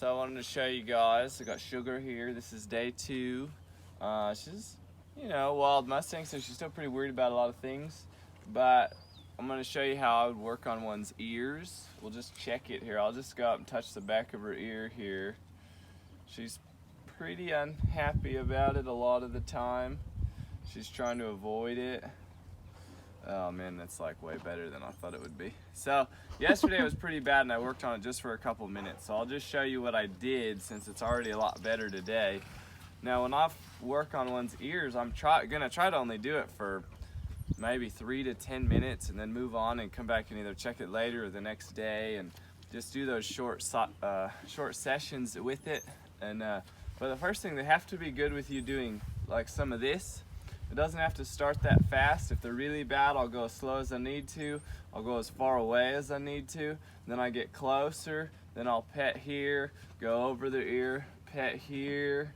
So I wanted to show you guys, I got Sugar here. This is day 2. She's, wild Mustang, so she's still pretty worried about a lot of things. But I'm going to show you how I would work on one's ears. We'll just check it here. I'll just go up and touch the back of her ear here. She's pretty unhappy about it a lot of the time. She's trying to avoid it. Oh man, that's like way better than I thought it would be. So yesterday was pretty bad and I worked on it just for a couple minutes. So I'll just show you what I did since it's already a lot better today. Now when I work on one's ears, I'm gonna try to only do it for maybe 3 to 10 minutes and then move on and come back and either check it later or the next day and just do those short sessions with it. And but the first thing, they have to be good with you doing like some of this. It doesn't have to start that fast. If they're really bad, I'll go as slow as I need to. I'll go as far away as I need to. Then I get closer. Then I'll pet here, go over the ear, pet here,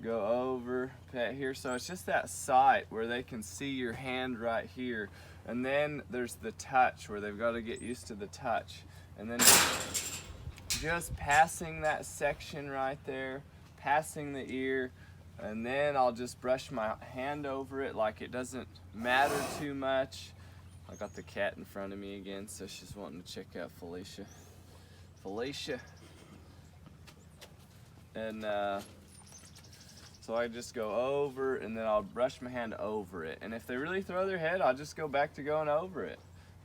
go over, pet here. So it's just that sight where they can see your hand right here. And then there's the touch where they've got to get used to the touch. And then just passing that section right there, passing the ear, and then I'll just brush my hand over it like it doesn't matter too much. I got the cat in front of me again, so she's wanting to check out Felicia. And so I just go over and then I'll brush my hand over it. And if they really throw their head, I'll just go back to going over it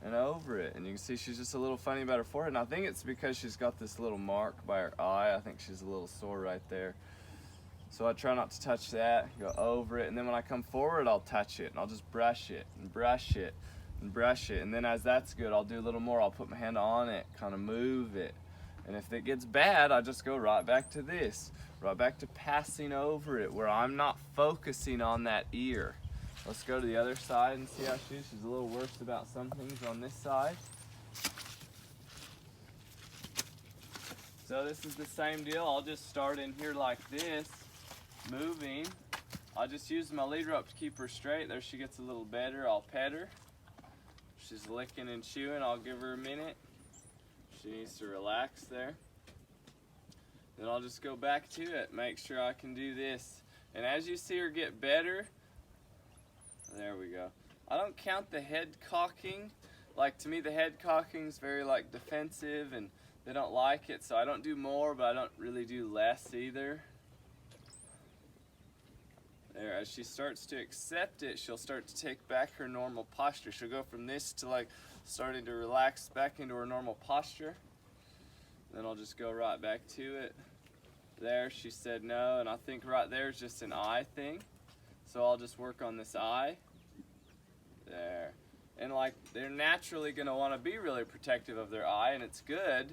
and over it. And you can see she's just a little funny about her forehead. And I think it's because she's got this little mark by her eye. I think she's a little sore right there. So I try not to touch that, go over it, and then when I come forward, I'll touch it, and I'll just brush it, and brush it, and brush it. And then as that's good, I'll do a little more. I'll put my hand on it, kind of move it. And if it gets bad, I just go right back to this, right back to passing over it, where I'm not focusing on that ear. Let's go to the other side and see how she's a little worse about some things on this side. So this is the same deal. I'll just start in here like this, moving. I'll just use my lead rope to keep her straight. There she gets a little better. I'll pet her. She's licking and chewing. I'll give her a minute. She needs to relax there. Then I'll just go back to it. Make sure I can do this. And as you see her get better, there we go. I don't count the head cocking. Like, to me, the head cocking is very like defensive and they don't like it. So I don't do more, but I don't really do less either. There, as she starts to accept it, she'll start to take back her normal posture. She'll go from this to like starting to relax back into her normal posture. Then I'll just go right back to it. There, she said no, and I think right there is just an eye thing. So I'll just work on this eye. There. And like, they're naturally gonna wanna be really protective of their eye, and it's good,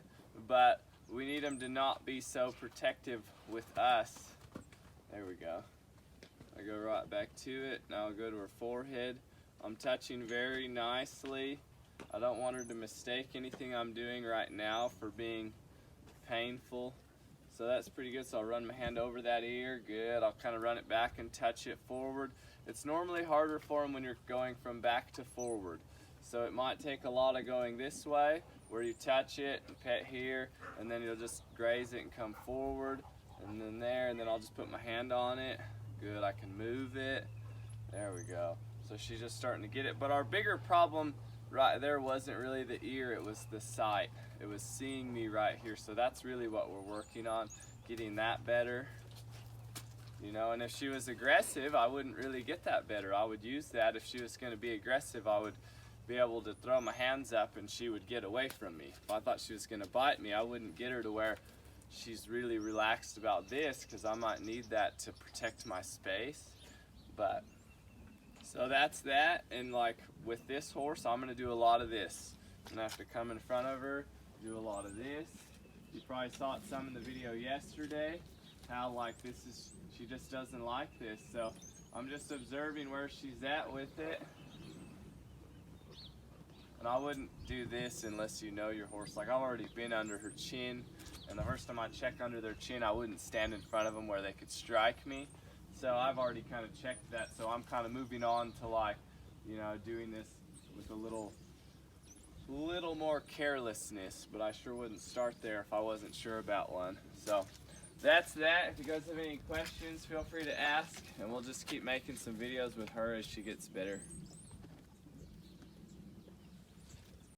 but we need them to not be so protective with us. There we go. I go right back to it. Now I'll go to her forehead. I'm touching very nicely. I don't want her to mistake anything I'm doing right now for being painful. So that's pretty good. So I'll run my hand over that ear. Good. I'll kind of run it back and touch it forward. It's normally harder for them when you're going from back to forward. So it might take a lot of going this way where you touch it and pet here, and then you'll just graze it and come forward, and then there, and then I'll just put my hand on it. Good, I can move it. There we go. So she's just starting to get it. But our bigger problem right there wasn't really the ear, it was the sight. It was seeing me right here. So that's really what we're working on, getting that better. And if she was aggressive, I wouldn't really get that better. I would use that. If she was going to be aggressive, I would be able to throw my hands up and she would get away from me. If I thought she was going to bite me, I wouldn't get her to where she's really relaxed about this, because I might need that to protect my space. But so that's that. And like with this horse, I'm gonna do a lot of this. I'm gonna have to come in front of her, do a lot of this. You probably saw it some in the video yesterday, how like this is, she just doesn't like this. So I'm just observing where she's at with it. And I wouldn't do this unless you know your horse. Like, I've already been under her chin, and the first time I check under their chin, I wouldn't stand in front of them where they could strike me. So I've already kind of checked that, so I'm kind of moving on to like, doing this with a little little more carelessness, but I sure wouldn't start there if I wasn't sure about one. So that's that. If you guys have any questions, feel free to ask, and we'll just keep making some videos with her as she gets better.